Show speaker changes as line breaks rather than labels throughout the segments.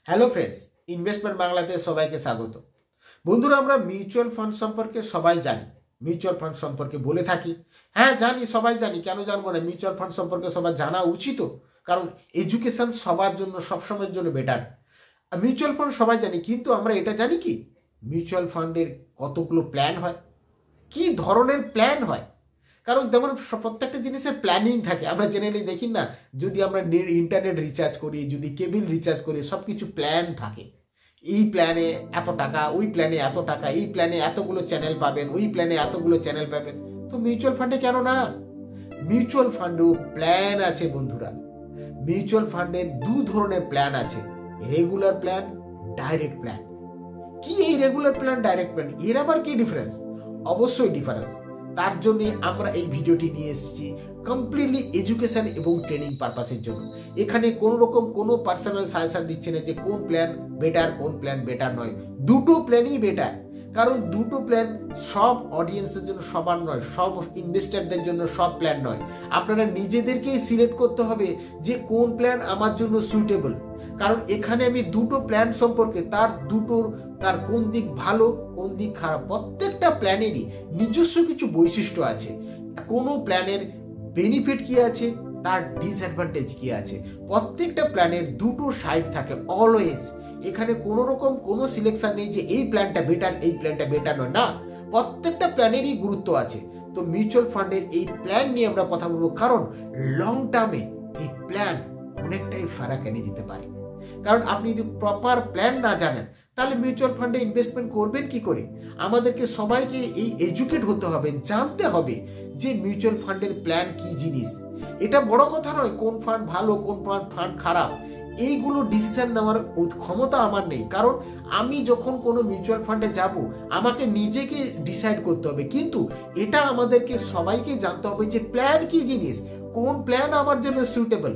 Hello friends, investment বাংলাতে সবাইকে স্বাগত। বন্ধুরা, আমরা মিউচুয়াল ফান্ড সম্পর্কে সবাই জানি, মিউচুয়াল ফান্ড সম্পর্কে বলে থাকি। হ্যাঁ জানি, সবাই জানি, কেন জানবো না? মিউচুয়াল ফান্ড সম্পর্কে সবার জানা উচিত, কারণ এডুকেশন সবার জন্য সবসময়ের জন্য বেটার। মিউচুয়াল ফান্ড সবাই জানি, কিন্তু আমরা এটা জানি কি মিউচুয়াল ফান্ডের কতগুলো প্ল্যান হয়, কি ধরনের প্ল্যান হয়। কারণ তেমন প্রত্যেকটা জিনিসের প্ল্যানিং থাকে, আমরা জেনারেলি দেখি না, যদি আমরা ইন্টারনেট রিচার্জ করি, যদি কেবিল রিচার্জ করি, সব কিছু প্ল্যান থাকে। এই প্ল্যানে এত টাকা, ওই প্ল্যানে এত টাকা, এই প্ল্যানে এতগুলো চ্যানেল পাবেন, ওই প্ল্যানে এতগুলো চ্যানেল পাবেন। তো মিউচুয়াল ফান্ডে কেন না? মিউচুয়াল ফান্ডেও প্ল্যান আছে বন্ধুরা। মিউচুয়াল ফান্ডের দু ধরনের প্ল্যান আছে, রেগুলার প্ল্যান, ডাইরেক্ট প্ল্যান। কি এই রেগুলার প্ল্যান, ডাইরেক্ট প্ল্যান, এর আবার কি ডিফারেন্স? অবশ্যই ডিফারেন্স। তার জন্য আমরা এই ভিডিওটি নিয়ে এসেছি কমপ্লিটলি এডুকেশন এবং ট্রেনিং পারপাসের জন্য। এখানে কোনো রকম কোনো পার্সোনাল সাজেশন দিচ্ছে না যে কোন প্ল্যান বেটার, কোন প্ল্যান বেটার নয়। দুটো প্ল্যানই বেটার, কারণ দুটো প্ল্যান সব অডিয়েন্সদের জন্য সবার নয়, সব ইনভেস্টারদের জন্য সব প্ল্যান নয়। আপনারা নিজেদেরকেই সিলেক্ট করতে হবে যে কোন প্ল্যান আমার জন্য সুইটেবল। কারণ এখানে আমি দুটো প্ল্যান সম্পর্কে, তার কোন দিক ভালো, কোন দিক খারাপ, প্রত্যেকটা প্ল্যানেরই নিজস্ব কিছু বৈশিষ্ট্য আছে। কোনো প্ল্যানের বেনিফিট কি আছে, তার ডিসঅ্যাডভান্টেজ কি আছে। প্রত্যেকটা প্ল্যানের দুটো সাইড থাকে অলওয়েজ। এখানে কোনো রকম কোনো সিলেকশন নেই যে এই প্ল্যানটা বেটার, এই প্ল্যানটা বেটার নয়, না, প্রত্যেকটা প্ল্যানেরই গুরুত্ব আছে। তো মিউচুয়াল ফান্ডের এই প্ল্যান নিয়ে আমরা কথা বলবো, কারণ লং টার্মে এই প্ল্যান অনেকটাই ফারাক এনে দিতে পারে। কারণ আপনি যদি প্রপার প্ল্যান না জানেন, তাহলে মিউচুয়াল ফান্ডে ইনভেস্টমেন্ট করবেন কি করে? আমাদেরকে সবাইকে এই এডুকেট হতে হবে, জানতে হবে যে মিউচুয়াল ফান্ডের প্ল্যান কি জিনিস। এটা বড় কথা নয় কোন ফান্ড ভালো, কোন ফান্ড খারাপ, এইগুলো ডিসিশন নেওয়ার ক্ষমতা আমার নেই। কারণ আমি যখন কোনো মিউচুয়াল ফান্ডে যাব, আমাকে নিজেকে ডিসাইড করতে হবে। কিন্তু এটা আমাদেরকে সবাইকে জানতে হবে যে প্ল্যান কি জিনিস, কোন প্ল্যান আমার জন্য সুইটেবল,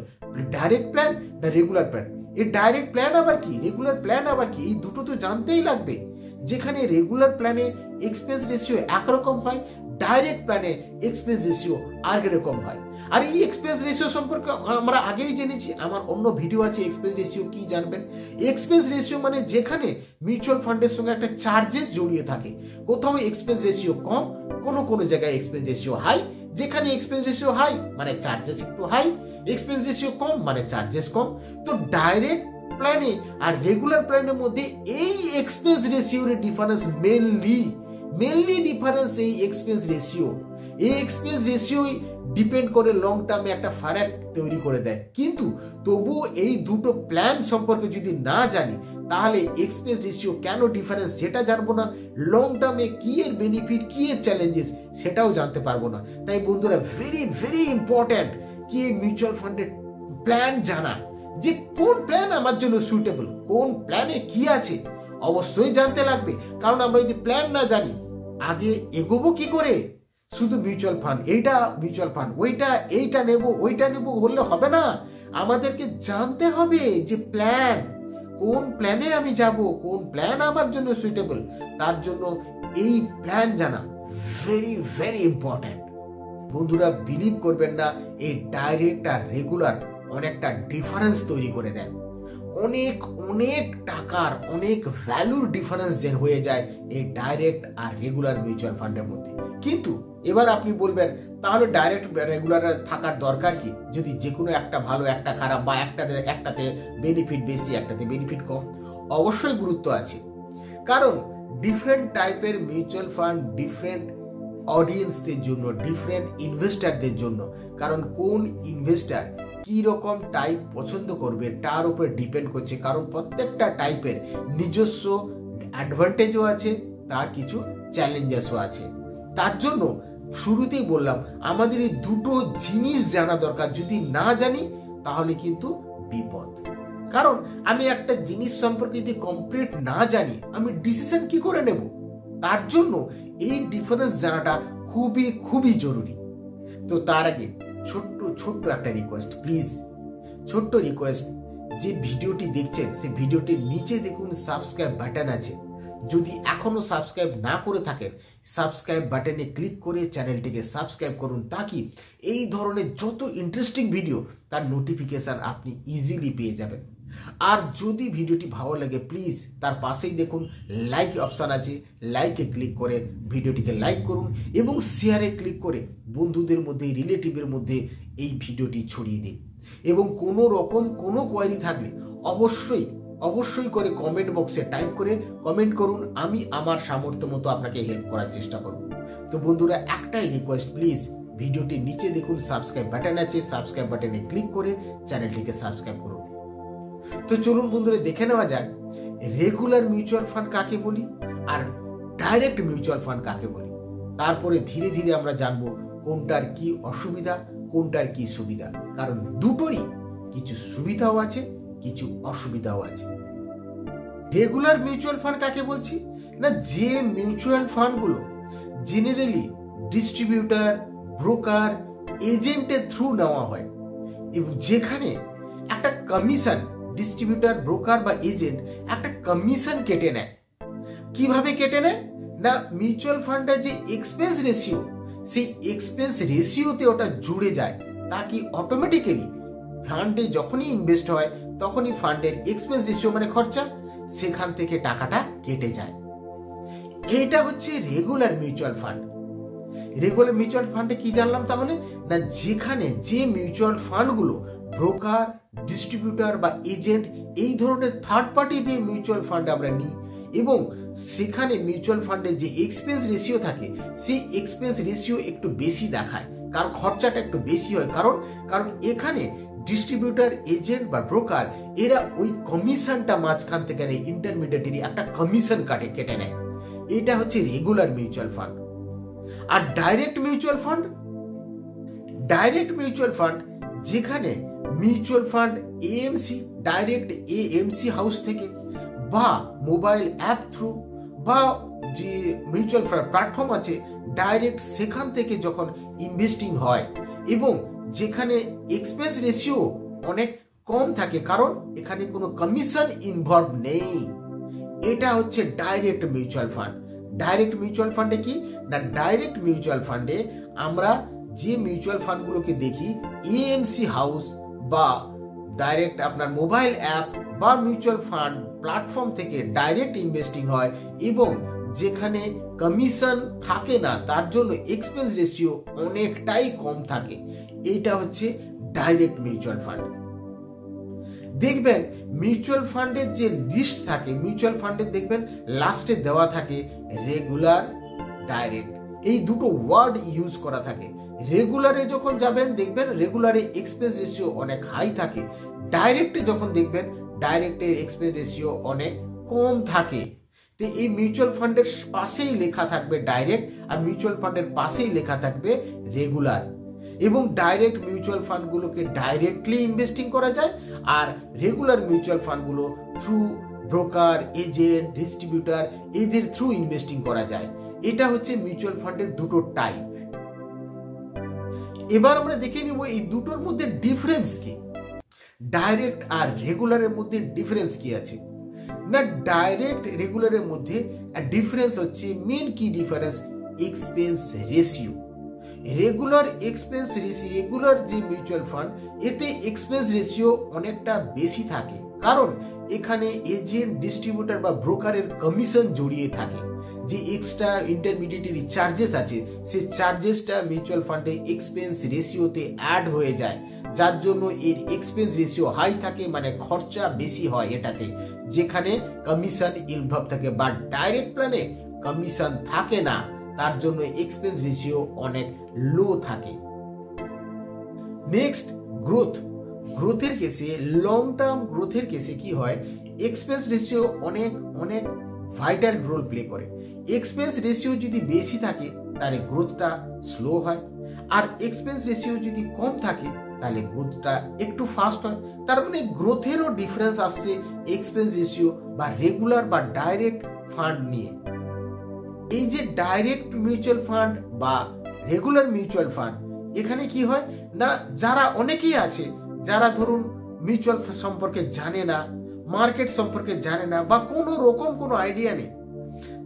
ডাইরেক্ট প্ল্যান না রেগুলার প্ল্যান। এই ডাইরেক্ট প্ল্যান আবার কি, রেগুলার প্ল্যান আবার কি, এই দুটো তো জানতেই লাগবে। যেখানে রেগুলার প্ল্যানে এক্সপেন্স রেশিও একরকম হয়, ডাইরেক্ট প্ল্যানে এক্সপেন্স রেশিও আর এরকম হয়। আর এই এক্সপেন্স রেশিও সম্পর্কে আমরা আগেই জেনেছি, আমার অন্য ভিডিও আছে এক্সপেন্স রেশিও কি জানবেন। এক্সপেন্স রেশিও মানে যেখানে মিউচুয়াল ফান্ডের সঙ্গে একটা চার্জেস জড়িয়ে থাকে। কোথাও এক্সপেন্স রেশিও কম, কোনো জায়গায় এক্সপেন্স রেশিও হাই। যেখানে এক্সপেন্স রেশিও হাই মানে চার্জেস একটু হাই, এক্সপেন্স রেশিও কম মানে চার্জেস কম। তো ডাইরেক্ট প্ল্যানে আর রেগুলার প্ল্যানের মধ্যে এই এক্সপেন্স রেশিওর ডিফারেন্স মেনলি ডিফারেন্স এই এক্সপেন্স রেশিও। এই এক্সপেন্স রেশিওই ডিপেন্ড করে লং টার্মে একটা ফারাক তৈরি করে দেয়। কিন্তু তবুও এই দুটো প্ল্যান সম্পর্কে যদি না জানি, তাহলে এক্সপেন্স রেশিও কেন ডিফারেন্স সেটা জানবো না, লং টার্মে কি এর বেনিফিট, কি এর চ্যালেঞ্জেস সেটাও জানতে পারবো না। তাই বন্ধুরা, ভেরি ভেরি ইম্পর্ট্যান্ট কি মিউচুয়াল ফান্ডের প্ল্যান জানা, যে কোন প্ল্যান আমার জন্য সুইটেবল, কোন প্ল্যানে কি আছে অবশ্যই জানতে লাগবে। কারণ আমরা যদি প্ল্যান না জানি, আগে এগোবো কি করে? শুধু মিউচুয়াল ফান্ড, এইটা মিউচুয়াল ফান্ড, এইটা ওইটা নেব বললে হবে না। আমাদেরকে জানতে হবে যে প্ল্যান, কোন প্ল্যানে আমি যাব, কোন প্ল্যান আমার জন্য সুইটেবল। তার জন্য এই প্ল্যান জানা ভেরি ভেরি ইম্পর্ট্যান্ট। বন্ধুরা, বিলিভ করবেন না, এই ডাইরেক্ট আর রেগুলার অনেকটা ডিফারেন্স তৈরি করে দেয়। অনেক টাকার, অনেক ভ্যালুর ডিফারেন্স হয়ে যায় এই ডাইরেক্ট আর রেগুলার মিউচুয়াল ফান্ডের মধ্যে। কিন্তু এবার আপনি বলবেন, তাহলে ডাইরেক্ট রেগুলার থাকার দরকার কি, যদি যে কোনো একটা ভালো একটা খারাপ, বা একটাতে বেনিফিট বেশি একটাতে বেনিফিট কম? অবশ্যই গুরুত্ব আছে, কারণ ডিফারেন্ট টাইপের মিউচুয়াল ফান্ড ডিফারেন্ট অডিয়েন্সদের জন্য, ডিফারেন্ট ইনভেস্টারদের জন্য। কারণ কোন ইনভেস্টার কি রকম টাইপ পছন্দ করবে তার উপরে ডিপেন্ড করছে। কারণ প্রত্যেকটা টাইপের নিজস্ব অ্যাডভান্টেজও আছে, তার কিছু চ্যালেঞ্জেসও আছে। তার জন্য শুরুতেই বললাম, আমাদের এই দুটো জিনিস জানা দরকার। যদি না জানি তাহলে কিন্তু বিপদ। কারণ আমি একটা জিনিস সম্পর্কে যদি কমপ্লিট না জানি, আমি ডিসিশন কি করে নেব? তার জন্য এই ডিফারেন্স জানাটা খুবই জরুরি। তো তার আগে ছোট্ট একটা রিকোয়েস্ট, প্লিজ, ছোট্ট রিকোয়েস্ট, যে ভিডিওটি দেখছেন সেই ভিডিওটির নিচে দেখুন সাবস্ক্রাইব বাটন আছে। যদি এখনো সাবস্ক্রাইব না করে থাকেন, সাবস্ক্রাইব বাটনে ক্লিক করে চ্যানেলটিকে সাবস্ক্রাইব করুন, তাকি এই ধরনের যত ইন্টারেস্টিং ভিডিও তার নোটিফিকেশন আপনি ইজিলি পেয়ে যাবেন। আর যদি ভিডিওটি ভালো লাগে প্লিজ তার পাশেই দেখুন লাইক অপশান আছে, লাইকে ক্লিক করে ভিডিওটিকে লাইক করুন এবং শেয়ারে ক্লিক করে বন্ধুদের মধ্যে, রিলেটিভের মধ্যে এই ভিডিওটি ছড়িয়ে দিন। এবং কোনো রকম কোনো কোয়ারি থাকলে অবশ্যই করে কমেন্ট বক্সে টাইপ করে কমেন্ট করুন, আমি আমার সামর্থ্য মতো আপনাকে হেল্প করার চেষ্টা করব। তো বন্ধুরা, একটাই রিকোয়েস্ট, প্লিজ ভিডিওটির নিচে দেখুন সাবস্ক্রাইব বাটন আছে, সাবস্ক্রাইব বাটনে ক্লিক করে চ্যানেলটিকে সাবস্ক্রাইব করুন। তো চলুন বন্ধুরা, দেখে নেওয়া যাক রেগুলার মিউচুয়াল ফান্ড কাকে বলি আর ডাইরেক্ট মিউচুয়াল ফান্ড কাকে বলি। তারপরে ধীরে ধীরে আমরা জানবো কোনটার কি অসুবিধা, কোনটার কি সুবিধা, কারণ দুটোরই কিছু সুবিধাও আছে, কিছু অসুবিধাও আছে। রেগুলার মিউচুয়াল ফান্ড কাকে বলছি না, যে মিউচুয়াল ফান্ডগুলো জেনারেলি ডিস্ট্রিবিউটার, ব্রোকার, এজেন্টের থ্রু নেওয়া হয় এবং যেখানে একটা কমিশন, ডিস্ট্রিবিউটার, ব্রোকার বা এজেন্ট একটা কমিশন কেটে নেয়। কিভাবে কেটে নেয় না, মিউচুয়াল ফান্ডের যে এক্সপেন্স রেশিও, সেই এক্সপেন্স রেশিওতে ওটা জুড়ে যায়, তাকে অটোমেটিক্যালি ফান্ডে যখনই ইনভেস্ট হয় তখনই ফান্ডের এক্সপেন্স রেশিও মানে খরচা, সেখান থেকে টাকাটা কেটে যায়। এটা হচ্ছে regular mutual fund. Regular mutual ফান্ডে কি জানলাম তাহলে না, যেখানে যে মিউচুয়াল ফান্ডগুলো ব্রোকার, ডিস্ট্রিবিউটার বা এজেন্ট এই ধরনের থার্ড পার্টি দিয়ে মিউচুয়াল ফান্ড আমরা নিই এবং সেখানে মিউচুয়াল ফান্ডের যে এক্সপেন্স রেশিও থাকে সেই এক্সপেন্স রেশিও একটু বেশি দেখায়, কারণ খরচাটা একটু বেশি হয়, কারণ এখানে ডিস্ট্রিবিউটার, এজেন্ট বা ব্রোকার এরা ওই কমিশনটা মাঝখান থেকে নেয়, ইন্টারমিডিয়েটারি একটা কমিশন কেটে নেয়। এটা হচ্ছে রেগুলার মিউচুয়াল ফান্ড। আর ডাইরেক্ট মিউচুয়াল ফান্ড যেখানে mutual fund AMC, direct AMC house থেকে বা মোবাইল অ্যাপ থ্রু বা যে মিউচুয়াল ফান্ড প্ল্যাটফর্ম আছে ডাইরেক্ট সেখান থেকে যখন ইনভেস্টিং হয় এবং যেখানে এক্সপেন্স রেশিও অনেক কম থাকে, কারণ এখানে কোনো কমিশন ইনভলভ নেই, এটা হচ্ছে direct mutual fund. Direct mutual ফান্ডে কি না, ডাইরেক্ট মিউচুয়াল ফান্ডে আমরা যে মিউচুয়াল ফান্ডগুলোকে দেখি এএমসি হাউস বা ডাইরেক্ট আপনার মোবাইল অ্যাপ বা মিউচুয়াল ফান্ড প্ল্যাটফর্ম থেকে ডাইরেক্ট ইনভেস্টিং হয় এবং যেখানে কমিশন থাকে না, তার জন্য এক্সপেন্স রেশিও অনেকটাই কম থাকে, এইটা হচ্ছে ডাইরেক্ট মিউচুয়াল ফান্ড। দেখবেন মিউচুয়াল ফান্ডের যে লিস্ট থাকে, মিউচুয়াল ফান্ডের দেখবেন লাস্টে দেওয়া থাকে রেগুলার, ডাইরেক্ট, এই দুটো ওয়ার্ড ইউজ করা থাকে। রেগুলারে যখন যাবেন দেখবেন রেগুলারে এক্সপেন্স রেশিও অনেক হাই থাকে, ডাইরেক্টে যখন দেখবেন ডাইরেক্টের এক্সপেন্স রেশিও অনেক কম থাকে। তো এই মিউচুয়াল ফান্ডের পাশেই লেখা থাকবে ডাইরেক্ট আর মিউচুয়াল ফান্ডের পাশেই লেখা থাকবে রেগুলার। এবং ডাইরেক্ট মিউচুয়াল ফান্ডগুলোকে ডাইরেক্টলি ইনভেস্টিং করা যায় আর রেগুলার মিউচুয়াল ফান্ডগুলো থ্রু ব্রোকার, এজেন্ট, ডিস্ট্রিবিউটার এদের থ্রু ইনভেস্টিং করা যায়। এটা হচ্ছে মিউচুয়াল ফান্ডের দুটো টাইপ। এবার আমরা দেখে নিব এই দুটোর মধ্যে ডিফারেন্স কি, ডাইরেক্ট আর রেগুলারের মধ্যে ডিফারেন্স কি আছে। না, ডাইরেক্ট রেগুলারের মধ্যে ডিফারেন্স হচ্ছে, মেন কি difference, expense ratio. Regular expense ratio, regular যে মিউচুয়াল ফান্ড এতে এক্সপেন্স রেশিও অনেকটা বেশি থাকে, কারণ এখানে এজেন্ট, ডিস্ট্রিবিউটার বা ব্রোকারের কমিশন জড়িয়ে থাকে, যে এক্সট্রা ইন্টারমিডিয়েটারি চার্জেস আছে সেই চার্জেসটা মিউচুয়াল ফান্ডে এক্সপেন্স রেশিওতে অ্যাড হয়ে যায়, যার জন্য এর এক্সপেন্স রেশিও হাই থাকে, মানে খরচা বেশি হয় এটাতে, যেখানে কমিশন ইনভলভ থাকে। বা ডাইরেক্ট প্ল্যানে কমিশন থাকে না, তার জন্য এক্সপেন্স রেশিও অনেক লো থাকে। নেক্সট, গ্রোথের কেসে, লং টার্ম গ্রোথের কেসে কি হয়, এক্সপেন্স রেশিও অনেক ভাইটাল রোল প্লে করে। এক্সপেন্স রেশিও যদি বেশি থাকে তাহলে গ্রোথটা স্লো হয়, আর এক্সপেন্স রেশিও যদি কম থাকে তাহলে গ্রোথটা একটু ফাস্ট হয়। তার মানে গ্রোথেরও ডিফারেন্স আসছে এক্সপেন্স রেশিও বা রেগুলার বা ডাইরেক্ট ফান্ড নিয়ে। এই যে ডাইরেক্ট মিউচুয়াল ফান্ড বা রেগুলার মিউচুয়াল ফান্ড, এখানে কি হয় না, যারা অনেকেই আছে যারা ধরুন মিউচুয়াল সম্পর্কে জানে না, মার্কেট সম্পর্কে জানে না বা কোনো রকম কোনো আইডিয়া নেই,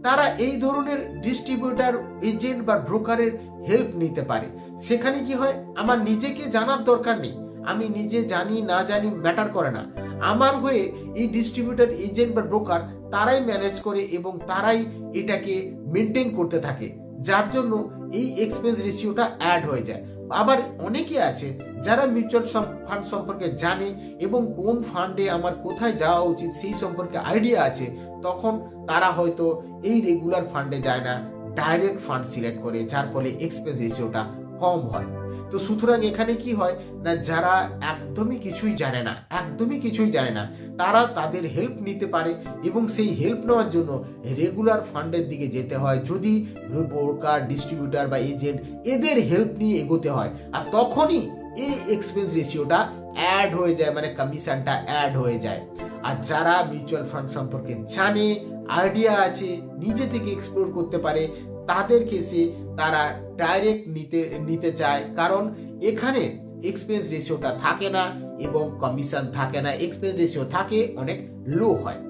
তারা এই ধরনের ডিস্ট্রিবিউটার, এজেন্ট বা ব্রোকারের হেল্প নিতে পারে। সেখানে কি হয়, আমার নিজেকে জানার দরকার নেই, আমি নিজে জানি না জানি ম্যাটার করে না, আমার হয়ে এই ডিস্ট্রিবিউটর, এজেন্ট বা ব্রোকার তারাই ম্যানেজ করে এবং তারাই এটাকে মেনটেন করতে থাকে, যার জন্য এই এক্সপেন্স রেশিওটা অ্যাড হয়ে যায়। আবার অনেকে আছে যারা মিউচুয়াল ফান্ড সম্পর্কে জানে এবং কোন ফান্ডে আমার কোথায় যাওয়া উচিত সেই সম্পর্কে আইডিয়া আছে, তখন তারা হয়তো এই রেগুলার ফান্ডে যায় না, ডাইরেক্ট ফান্ড সিলেক্ট করে, যার ফলে এক্সপেন্স রেশিওটা কম হয়। তো সুতরাং এখানে কি হয় না, যারা একদমই কিছুই জানে না তারা তাদের হেল্প নিতে পারে এবং সেই হেল্প নেওয়ার জন্য রেগুলার ফান্ডের দিকে যেতে হয়, যদি ব্রোকার, ডিস্ট্রিবিউটার বা এজেন্ট এদের হেল্প নিয়ে এগোতে হয়। আর তখনই এই এক্সপেন্স রেশিওটা অ্যাড হয়ে যায়, মানে কমিশনটা অ্যাড হয়ে যায়। আর যারা মিউচুয়াল ফান্ড সম্পর্কে জানে, আইডিয়া আছে, নিজে থেকে এক্সপ্লোর করতে পারে, তাদের কেসে তারা ডাইরেক্ট নিতে চায়, কারণ এখানে এক্সপেন্স রেশিওটা থাকে না এবং কমিশন থাকে না, এক্সপেন্স রেশিও থাকে অনেক লো হয়।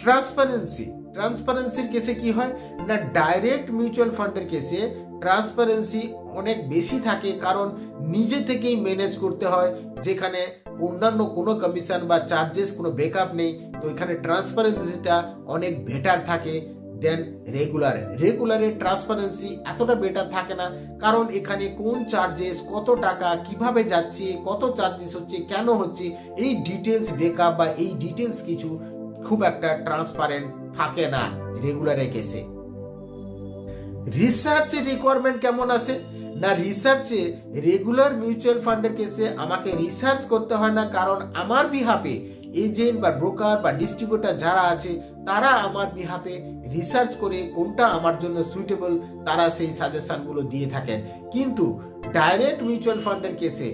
ট্রান্সপারেন্সির কেসে কি হয় না, ডাইরেক্ট মিউচুয়াল ফান্ডের কেসে ট্রান্সপারেন্সি অনেক বেশি থাকে, কারণ নিজে থেকেই ম্যানেজ করতে হয়, যেখানে অন্যান্য কোনো কমিশন বা চার্জেস কোনো ব্রেকআপ নেই। তো এখানে ট্রান্সপারেন্সিটা অনেক বেটার থাকে দেন রেগুলারে ট্রান্সপারেন্সি এতটা বেটার থাকে না, কারণ এখানে কোন চার্জেস, কত টাকা, কিভাবে যাচ্ছে, কত চার্জেস হচ্ছে, কেন হচ্ছে, এই ডিটেলস ব্রেকআপ বা এই ডিটেলস কিছু খুব একটা ট্রান্সপারেন্ট থাকে না রেগুলারের কেসে। রিসার্চের রিকোয়ারমেন্ট কেমন আছে না, রিসার্চে রেগুলার মিউচুয়াল ফান্ডের কেসে আমাকে রিসার্চ করতে হয় না, কারণ আমার বিহাফে এজেন্ট বা ব্রোকার বা ডিস্ট্রিবিউটার যারা আছে তারা আমার বিহাফে রিসার্চ করে কোনটা আমার জন্য সুইটেবল তারা সেই সাজেশনগুলো দিয়ে থাকেন। কিন্তু ডাইরেক্ট মিউচুয়াল ফান্ডের কেসে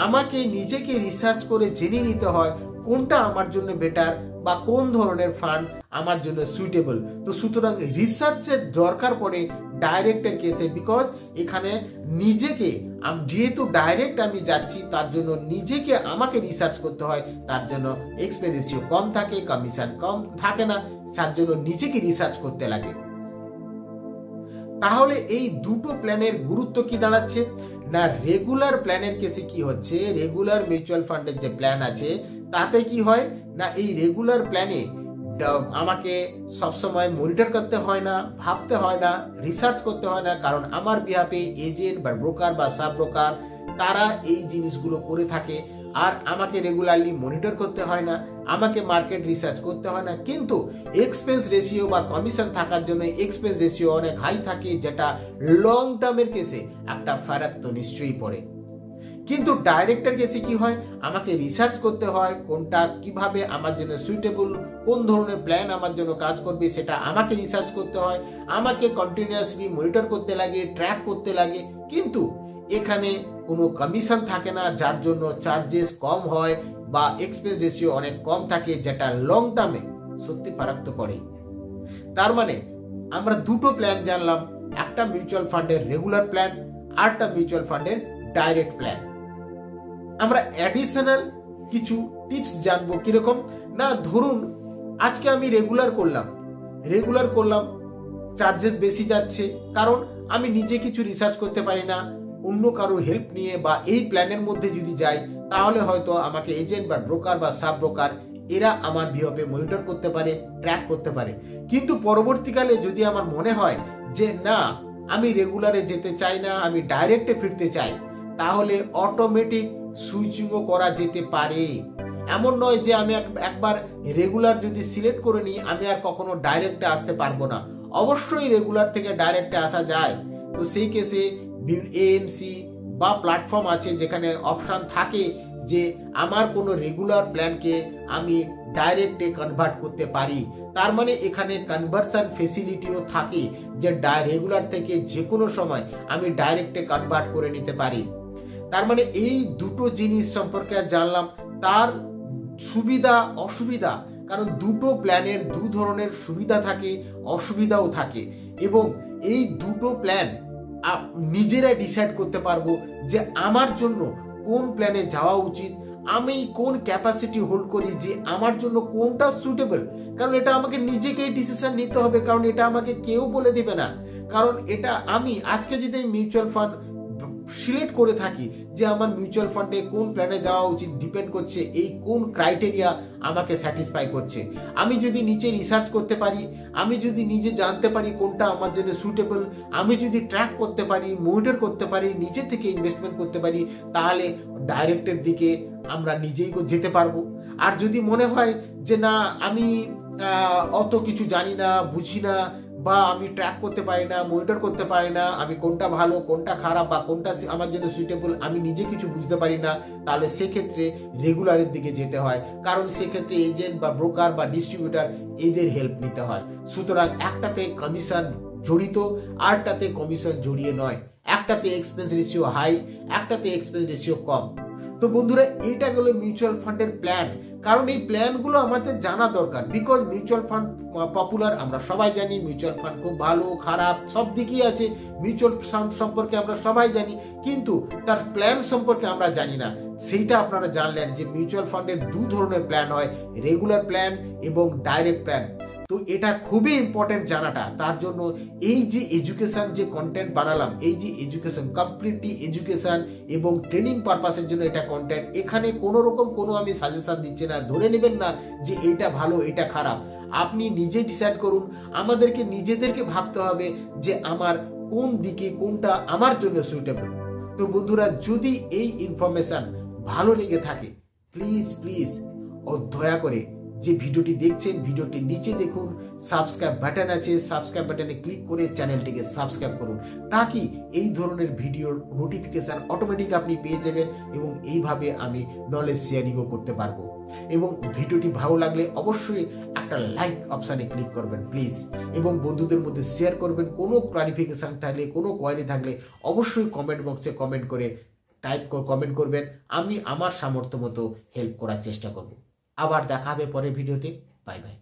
আমাকে নিজেকে রিসার্চ করে জেনে নিতে হয় কোনটা আমার জন্য বেটার বা কোন ধরনের ফান্ড আমার জন্য সুইটেবল। তো সুতরাং রিসার্চের দরকার পড়ে ডাইরেক্টের কেসে, বিকজ এখানে নিজেকে, যেহেতু ডাইরেক্ট আমি যাচ্ছি তার জন্য নিজেকে আমাকে রিসার্চ করতে হয়, তার জন্য এক্সপেন্স রেশিও কম থাকে, কমিশন কম থাকে না, তার জন্য নিজেকে রিসার্চ করতে লাগে। তাহলে এই দুটো প্ল্যানের গুরুত্ব কি দাঁড়াচ্ছে না, রেগুলার প্ল্যানের কেসে কি হচ্ছে, রেগুলার মিউচুয়াল ফান্ডের যে প্ল্যান আছে তাতে কি হয় না, এই রেগুলার প্ল্যানে আমাকে সবসময় মনিটর করতে হয় না, ভাবতে হয় না, রিসার্চ করতে হয় না, কারণ আমার বিহাফে এজেন্ট বা ব্রোকার বা সাব ব্রোকার তারা এই জিনিসগুলো করে থাকে, আর আমাকে রেগুলারলি মনিটর করতে হয় না, আমাকে মার্কেট রিসার্চ করতে হয় না। কিন্তু এক্সপেন্স রেশিও বা কমিশন থাকার জন্য এক্সপেন্স রেশিও অনেক হাই থাকে, যেটা লং টার্মের কেসে একটা ফারাক তো নিশ্চয়ই পড়ে। কিন্তু ডাইরেক্টের কেসে কি হয়, আমাকে রিসার্চ করতে হয় কোনটা কিভাবে আমার জন্য সুইটেবল, কোন ধরনের প্ল্যান আমার জন্য কাজ করবে সেটা আমাকে রিসার্চ করতে হয়, আমাকে কন্টিনিউয়াসলি মনিটর করতে লাগে, ট্র্যাক করতে লাগে। কিন্তু এখানে কোনো কমিশন থাকে না, যার জন্য চার্জেস কম হয় বা এক্সপেন্স রেশিও অনেক কম থাকে, যেটা লং টার্মে সত্যি ফারাক তো পড়েই। তার মানে আমরা দুটো প্ল্যান জানলাম, একটা মিউচুয়াল ফান্ডের রেগুলার প্ল্যান, আরটা মিউচুয়াল ফান্ডের ডাইরেক্ট প্ল্যান। আমরা অ্যাডিশনাল কিছু টিপস জানবো, কিরকম না, ধরুন আজকে আমি রেগুলার করলাম, চার্জেস বেশি যাচ্ছে, কারণ আমি নিজে কিছু রিসার্চ করতে পারি না, অন্য কারোর হেল্প নিয়ে বা এই প্ল্যানের মধ্যে যদি যাই তাহলে হয়তো আমাকে এজেন্ট বা ব্রোকার বা সাব ব্রোকার এরা আমার বিহেভে মনিটর করতে পারে, ট্র্যাক করতে পারে। কিন্তু পরবর্তীকালে যদি আমার মনে হয় যে না, আমি রেগুলারে যেতে চাই না, আমি ডাইরেক্টে ফিরতে চাই, তাহলে অটোমেটিক সুইচিংও করা যেতে পারে। এমন নয় যে আমি একবার রেগুলার যদি সিলেক্ট করে নিই আমি আর কখনো ডাইরেক্টে আসতে পারবো না, অবশ্যই রেগুলার থেকে ডাইরেক্টে আসা যায়। তো সেই কেসে এএমসি বা প্ল্যাটফর্ম আছে যেখানে অপশন থাকে যে আমার কোনো রেগুলার প্ল্যানকে আমি ডাইরেক্টে কনভার্ট করতে পারি। তার মানে এখানে কনভার্সন ফেসিলিটিও থাকে যে রেগুলার থেকে যে কোনো সময় আমি ডাইরেক্টে কনভার্ট করে নিতে পারি। তার মানে এই দুটো জিনিস সম্পর্কে জানলাম, তার সুবিধা অসুবিধা, কারণ দুটো প্ল্যানের দু ধরনের সুবিধা থাকে, অসুবিধাও থাকে, এবং এই দুটো প্ল্যান নিজেরাই ডিসাইড করতে পারবো যে আমার জন্য কোন প্ল্যানে যাওয়া উচিত, আমি কোন ক্যাপাসিটি হোল্ড করি যে আমার জন্য কোনটা সুটেবল। কারণ এটা আমাকে নিজেকেই ডিসিশন নিতে হবে, কারণ এটা আমাকে কেউ বলে দিবে না। কারণ এটা আমি আজকে যদি মিউচুয়াল ফান্ড সিলেক্ট করে থাকি যে আমার মিউচুয়াল ফান্ডে কোন প্ল্যানে যাওয়া উচিত, ডিপেন্ড করছে এই কোন ক্রাইটেরিয়া আমাকে স্যাটিসফাই করছে। আমি যদি নিচে রিসার্চ করতে পারি, আমি যদি নিজে জানতে পারি কোনটা আমার জন্য সুটেবল, আমি যদি ট্র্যাক করতে পারি, মনিটর করতে পারি, নিজে থেকে ইনভেস্টমেন্ট করতে পারি, তাহলে ডাইরেক্টের দিকে আমরা নিজেই যেতে পারবো। আর যদি মনে হয় যে না আমি অত কিছু জানি না, বুঝি না, বা আমি ট্র্যাক করতে পারি না, মনিটর করতে পারি না, আমি কোনটা ভালো কোনটা খারাপ বা কোনটা আমার জন্য সুইটেবল আমি নিজে কিছু বুঝতে পারি না, তাহলে সেক্ষেত্রে রেগুলারের দিকে যেতে হয়। কারণ সেক্ষেত্রে এজেন্ট বা ব্রোকার বা ডিস্ট্রিবিউটার এদের হেল্প নিতে হয়। সুতরাং একটাতে কমিশন জড়িত, আরটাতে কমিশন জড়িয়ে নয়। একটাতে এক্সপেন্স রেশিও হাই, একটাতে এক্সপেন্স রেশিও কম। তো বন্ধুরা, এটা গেল মিউচুয়াল ফান্ডের প্ল্যান। কারণ এই প্ল্যানগুলো আমাদের জানা দরকার, বিকজ মিউচুয়াল ফান্ড পপুলার, আমরা সবাই জানি মিউচুয়াল ফান্ড খুব ভালো খারাপ সব দিকই আছে। মিউচুয়াল ফান্ড সম্পর্কে আমরা সবাই জানি, কিন্তু তার প্ল্যান সম্পর্কে আমরা জানি না। সেইটা আপনারা জানলেন যে মিউচুয়াল ফান্ডের দু ধরনের প্ল্যান হয়, রেগুলার প্ল্যান এবং ডাইরেক্ট প্ল্যান। তো এটা খুবই ইম্পর্টেন্ট জানাটা। তার জন্য এই যে এডুকেশন যে কন্টেন্ট বানালাম, এই যে এডুকেশন কমপ্লিটলি এডুকেশন এবং ট্রেনিং পারপাসের জন্য এটা কন্টেন্ট। এখানে কোনো রকম কোনো আমি সাজেশন দিচ্ছি না, ধরে নেবেন না যে এইটা ভালো এটা খারাপ। আপনি নিজে ডিসাইড করুন। আমাদেরকে নিজেদেরকে ভাবতে হবে যে আমার কোন দিকে কোনটা আমার জন্য সুইটেবল। তো বন্ধুরা, যদি এই ইনফরমেশন ভালো লেগে থাকে প্লিজ দয়া করে যে ভিডিওটি দেখছেন ভিডিওটির নিচে দেখুন সাবস্ক্রাইব বাটন আছে, সাবস্ক্রাইব বাটনে ক্লিক করে চ্যানেলটিকে সাবস্ক্রাইব করুন, তাকি এই ধরনের ভিডিওর নোটিফিকেশন অটোমেটিক আপনি পেয়ে যাবেন এবং এইভাবে আমি নলেজ শেয়ারিংও করতে পারবো। এবং ভিডিওটি ভালো লাগলে অবশ্যই একটা লাইক অপশানে ক্লিক করবেন প্লিজ, এবং বন্ধুদের মধ্যে শেয়ার করবেন। কোনো ক্লারিফিকেশন থাকলে, কোনো কোয়ারি থাকলে অবশ্যই কমেন্ট বক্সে কমেন্ট করে কমেন্ট করবেন। আমি আমার সামর্থ্য মতো হেল্প করার চেষ্টা করব। আবার দেখা হবে পরের ভিডিওতে। Bye bye.